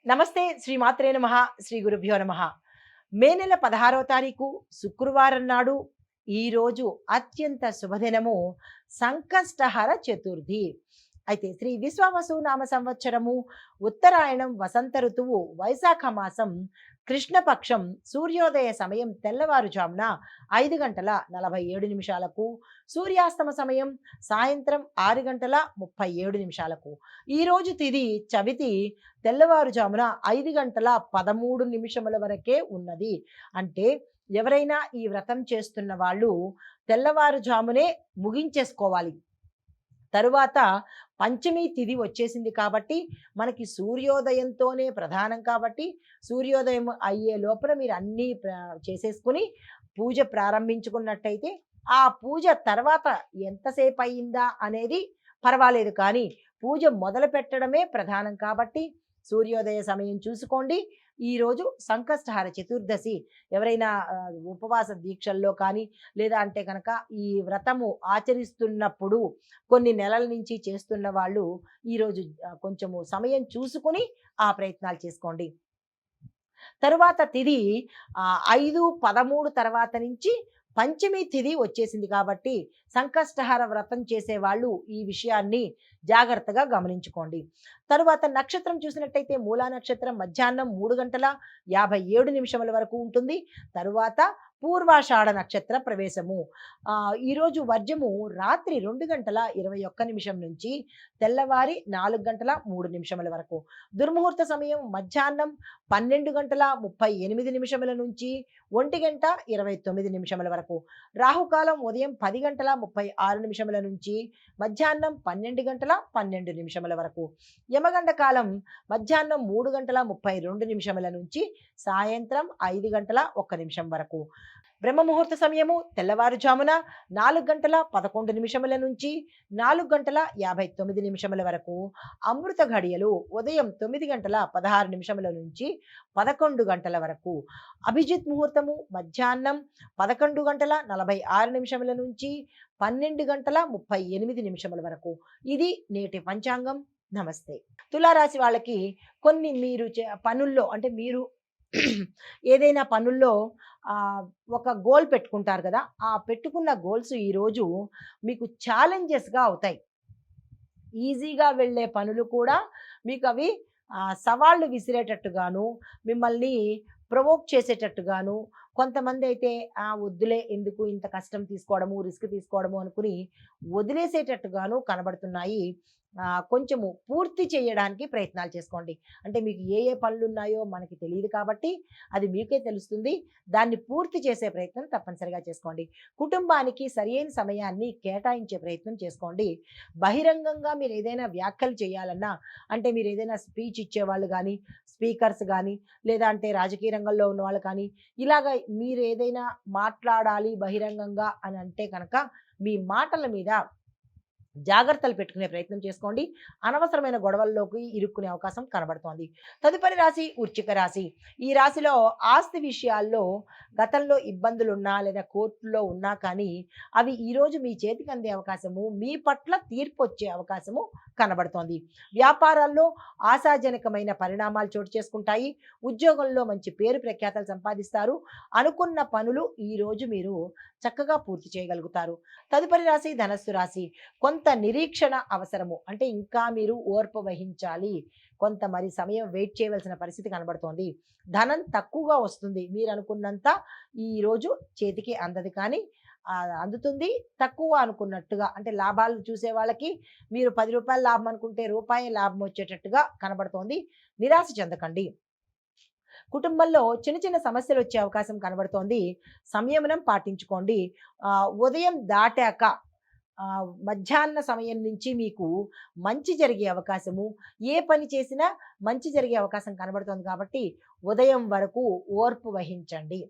నమస్తే శ్రీ మాత్రే నమః శ్రీ గురుభ్యో నమః. మే నెల 16వ తారీఖు శుక్రవారం నాడు ఈరోజు అత్యంత శుభదినము సంకష్టహర చతుర్థి. అయితే శ్రీ విశ్వావసు నామ సంవత్సరము ఉత్తరాయణం వసంత ఋతువు వైశాఖ మాసం కృష్ణపక్షం సూర్యోదయ సమయం తెల్లవారుజామున 5:47 సూర్యాస్తమ సమయం సాయంత్రం 6:37. ఈరోజు తిది చవితి తెల్లవారుజామున 5:13 వరకే ఉన్నది. అంటే ఎవరైనా ఈ వ్రతం చేస్తున్న వాళ్ళు తెల్లవారుజామునే ముగించేసుకోవాలి. తరువాత పంచమి తిథి వచ్చేసింది కాబట్టి మనకి సూర్యోదయంతోనే ప్రధానం కాబట్టి సూర్యోదయం అయ్యే లోపల మీరు అన్నీ చేసేసుకుని పూజ ప్రారంభించుకున్నట్టయితే ఆ పూజ తర్వాత ఎంతసేపు అయిందా అనేది పర్వాలేదు, కానీ పూజ మొదలు పెట్టడమే ప్రధానం కాబట్టి సూర్యోదయ సమయం చూసుకోండి. ఈరోజు సంకష్టహార చతుర్దశి. ఎవరైనా ఉపవాస దీక్షల్లో కానీ లేదా అంటే కనుక ఈ వ్రతము ఆచరిస్తున్నప్పుడు కొన్ని నెలల నుంచి చేస్తున్న వాళ్ళు ఈరోజు కొంచెము సమయం చూసుకుని ఆ ప్రయత్నాలు చేసుకోండి. తరువాత తిది 5:13 తర్వాత నుంచి పంచమి తిథి వచ్చేసింది కాబట్టి సంకష్టహార వ్రతం చేసేవాళ్ళు ఈ విషయాన్ని జాగ్రత్తగా గమనించుకోండి. తరువాత నక్షత్రం చూసినట్టయితే మూలా నక్షత్రం మధ్యాహ్నం 3:57 వరకు ఉంటుంది. తరువాత పూర్వాషాఢ నక్షత్ర ప్రవేశము. ఈరోజు వర్జము రాత్రి 2:21 నుంచి తెల్లవారి 4:03 వరకు. దుర్ముహూర్త సమయం మధ్యాహ్నం 12:38 నుంచి 1:29 వరకు. రాహుకాలం ఉదయం 10:36 నుంచి మధ్యాహ్నం 12:12 వరకు. యమగండ కాలం మధ్యాహ్నం 3:32 నుంచి సాయంత్రం 5:01 వరకు. బ్రహ్మముహూర్త సమయము తెల్లవారుజామున 4:11 నుంచి 4:59 వరకు. అమృత ఘడియలు ఉదయం 9:16 నుంచి 11 వరకు. అభిజిత్ ముహూర్తము మధ్యాహ్నం 11:46 నుంచి 12:38 వరకు. ఇది నేటి పంచాంగం. నమస్తే. తులారాశి వాళ్ళకి కొన్ని మీరు పనుల్లో అంటే మీరు ఏదైనా పనుల్లో ఒక గోల్ పెట్టుకుంటారు కదా, ఆ పెట్టుకున్న గోల్స్ ఈరోజు మీకు ఛాలెంజెస్గా అవుతాయి. ఈజీగా వెళ్ళే పనులు కూడా మీకు అవి సవాళ్ళు విసిరేటట్టుగాను, మిమ్మల్ని ప్రొవోక్ చేసేటట్టుగాను, కొంతమంది అయితే వద్దులే ఎందుకు ఇంత కష్టం తీసుకోవడము రిస్క్ తీసుకోవడము అనుకుని వదిలేసేటట్టుగాను కనబడుతున్నాయి. కొంచెము పూర్తి చేయడానికి ప్రయత్నాలు చేసుకోండి. అంటే మీకు ఏ ఏ పనులు ఉన్నాయో మనకి తెలియదు కాబట్టి అది మీకే తెలుస్తుంది. దాన్ని పూర్తి చేసే ప్రయత్నం తప్పనిసరిగా చేసుకోండి. కుటుంబానికి సరియైన సమయాన్ని కేటాయించే ప్రయత్నం చేసుకోండి. బహిరంగంగా మీరు ఏదైనా వ్యాఖ్యలు చేయాలన్నా, అంటే మీరు ఏదైనా స్పీచ్ ఇచ్చేవాళ్ళు కానీ, స్పీకర్స్ కానీ, లేదా అంటే రాజకీయ రంగంలో ఉన్నవాళ్ళు కానీ, ఇలాగ మీరు ఏదైనా మాట్లాడాలి బహిరంగంగా అని అంటే కనుక మీ మాటల మీద జాగ్రత్తలు పెట్టుకునే ప్రయత్నం చేసుకోండి. అనవసరమైన గొడవల్లోకి ఇరుక్కునే అవకాశం కనబడుతోంది. తదుపరి రాశి వృశ్చిక రాశి. ఈ రాశిలో ఆస్తి విషయాల్లో గతంలో ఇబ్బందులున్నా లేదా కోర్టులో ఉన్నా కానీ అవి ఈరోజు మీ చేతికి అందే అవకాశము, మీ పట్ల తీర్పు వచ్చే అవకాశము కనబడుతోంది. వ్యాపారాల్లో ఆశాజనకమైన పరిణామాలు చోటు చేసుకుంటాయి. ఉద్యోగంలో మంచి పేరు ప్రఖ్యాతలు సంపాదిస్తారు. అనుకున్న పనులు ఈరోజు మీరు చక్కగా పూర్తి చేయగలుగుతారు. తదుపరి రాశి ధనస్సు రాశి. కొంత నిరీక్షణ అవసరము, అంటే ఇంకా మీరు ఓర్పు వహించాలి. కొంత మరి సమయం వెయిట్ చేయవలసిన పరిస్థితి కనబడుతోంది. ధనం తక్కువగా వస్తుంది. మీరు అనుకున్నంత ఈరోజు చేతికి అందదు, కానీ అందుతుంది తక్కువ అనుకున్నట్టుగా. అంటే లాభాలు చూసే వాళ్ళకి మీరు ₹10 లాభం అనుకుంటే రూపాయి లాభం వచ్చేటట్టుగా కనబడుతోంది. నిరాశ చెందకండి. కుటుంబంలో చిన్న చిన్న సమస్యలు వచ్చే అవకాశం కనబడుతోంది. సంయమనం పాటించుకోండి. ఉదయం దాటాక మధ్యాహ్న సమయం నుంచి మీకు మంచి జరిగే అవకాశము, ఏ పని చేసినా మంచి జరిగే అవకాశం కనబడుతోంది కాబట్టి ఉదయం వరకు ఓర్పు వహించండి.